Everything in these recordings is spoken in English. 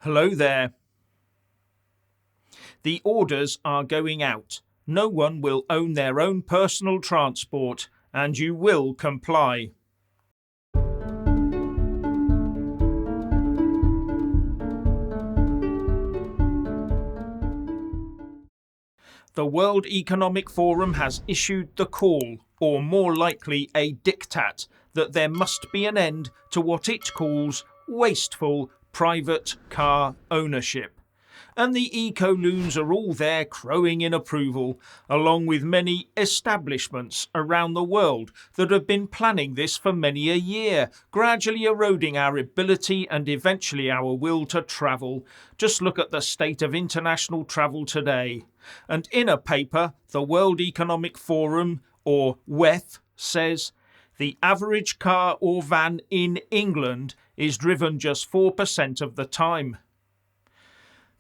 Hello there. The orders are going out. No one will own their own personal transport, and you will comply. The World Economic Forum has issued the call, or more likely a diktat, that there must be an end to what it calls wasteful private car ownership. And the eco-loons are all there crowing in approval, along with many establishments around the world that have been planning this for many a year, gradually eroding our ability and eventually our will to travel. Just look at the state of international travel today. And in a paper, the World Economic Forum, or WEF, says the average car or van in England is driven just 4% of the time.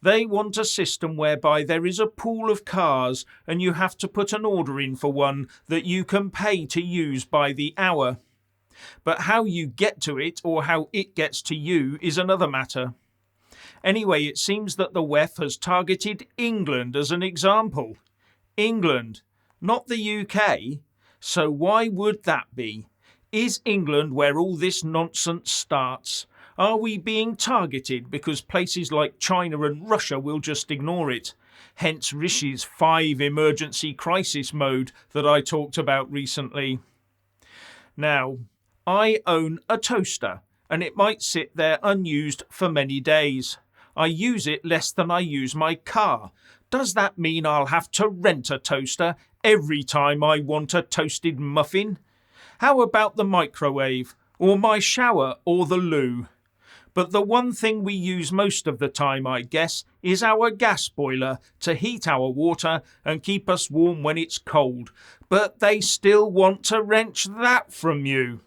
They want a system whereby there is a pool of cars and you have to put an order in for one that you can pay to use by the hour. But how you get to it or how it gets to you is another matter. Anyway, it seems that the WEF has targeted England as an example. England, not the UK. So why would that be? Is England where all this nonsense starts? Are we being targeted because places like China and Russia will just ignore it? Hence Rishi's 5 emergency crisis mode that I talked about recently. Now, I own a toaster and it might sit there unused for many days. I use it less than I use my car. Does that mean I'll have to rent a toaster every time I want a toasted muffin? How about the microwave, or my shower, or the loo? But the one thing we use most of the time, I guess, is our gas boiler to heat our water and keep us warm when it's cold. But they still want to wrench that from you.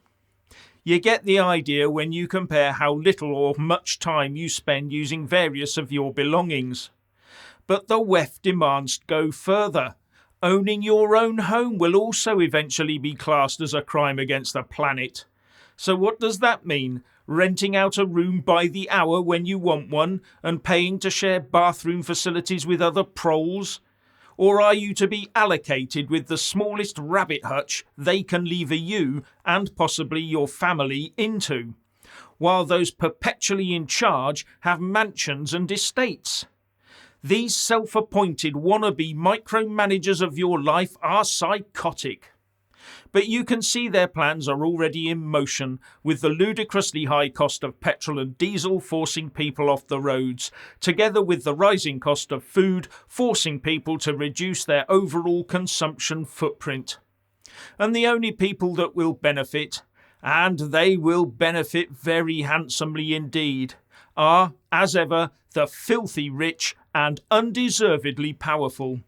You get the idea when you compare how little or much time you spend using various of your belongings. But the WEF demands to go further. Owning your own home will also eventually be classed as a crime against the planet. So what does that mean? Renting out a room by the hour when you want one and paying to share bathroom facilities with other proles? Or are you to be allocated with the smallest rabbit hutch they can lever you and possibly your family into, while those perpetually in charge have mansions and estates? These self-appointed wannabe micromanagers of your life are psychotic. But you can see their plans are already in motion, with the ludicrously high cost of petrol and diesel forcing people off the roads, together with the rising cost of food forcing people to reduce their overall consumption footprint. And the only people that will benefit, and they will benefit very handsomely indeed, are, as ever, the filthy rich and undeservedly powerful.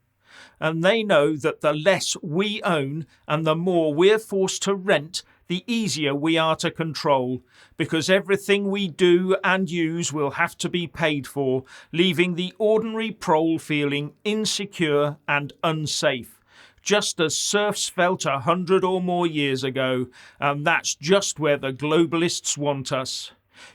And they know that the less we own and the more we're forced to rent, the easier we are to control, because everything we do and use will have to be paid for, leaving the ordinary prole feeling insecure and unsafe, just as serfs felt 100 or more years ago, and that's just where the globalists want us.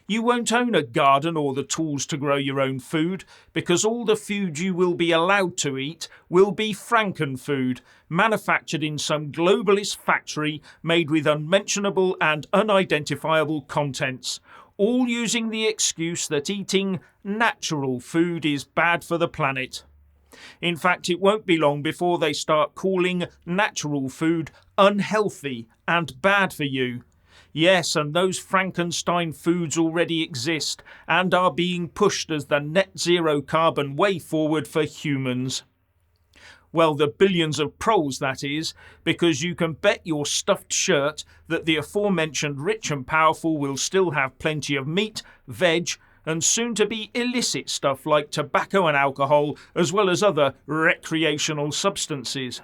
You won't own a garden or the tools to grow your own food, because all the food you will be allowed to eat will be Frankenfood, manufactured in some globalist factory made with unmentionable and unidentifiable contents, all using the excuse that eating natural food is bad for the planet. In fact, it won't be long before they start calling natural food unhealthy and bad for you. Yes, and those Frankenstein foods already exist and are being pushed as the net zero carbon way forward for humans. Well, the billions of proles, that is, because you can bet your stuffed shirt that the aforementioned rich and powerful will still have plenty of meat, veg, and soon to be illicit stuff like tobacco and alcohol, as well as other recreational substances.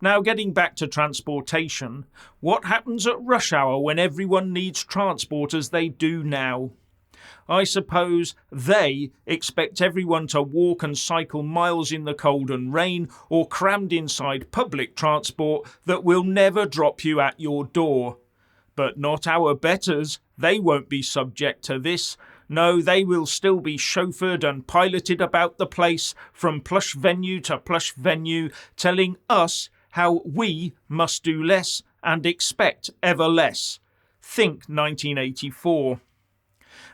Now, getting back to transportation, what happens at rush hour when everyone needs transport as they do now? I suppose they expect everyone to walk and cycle miles in the cold and rain, or crammed inside public transport that will never drop you at your door. But not our betters. They won't be subject to this. No, they will still be chauffeured and piloted about the place from plush venue to plush venue, telling us how we must do less and expect ever less. Think 1984.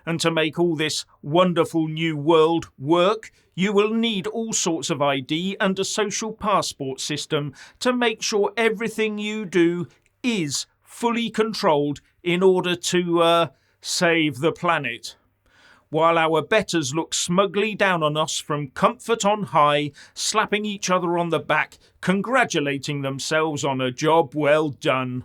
And to make all this wonderful new world work, you will need all sorts of ID and a social passport system to make sure everything you do is fully controlled in order to save the planet. While our betters look smugly down on us from comfort on high, slapping each other on the back, congratulating themselves on a job well done.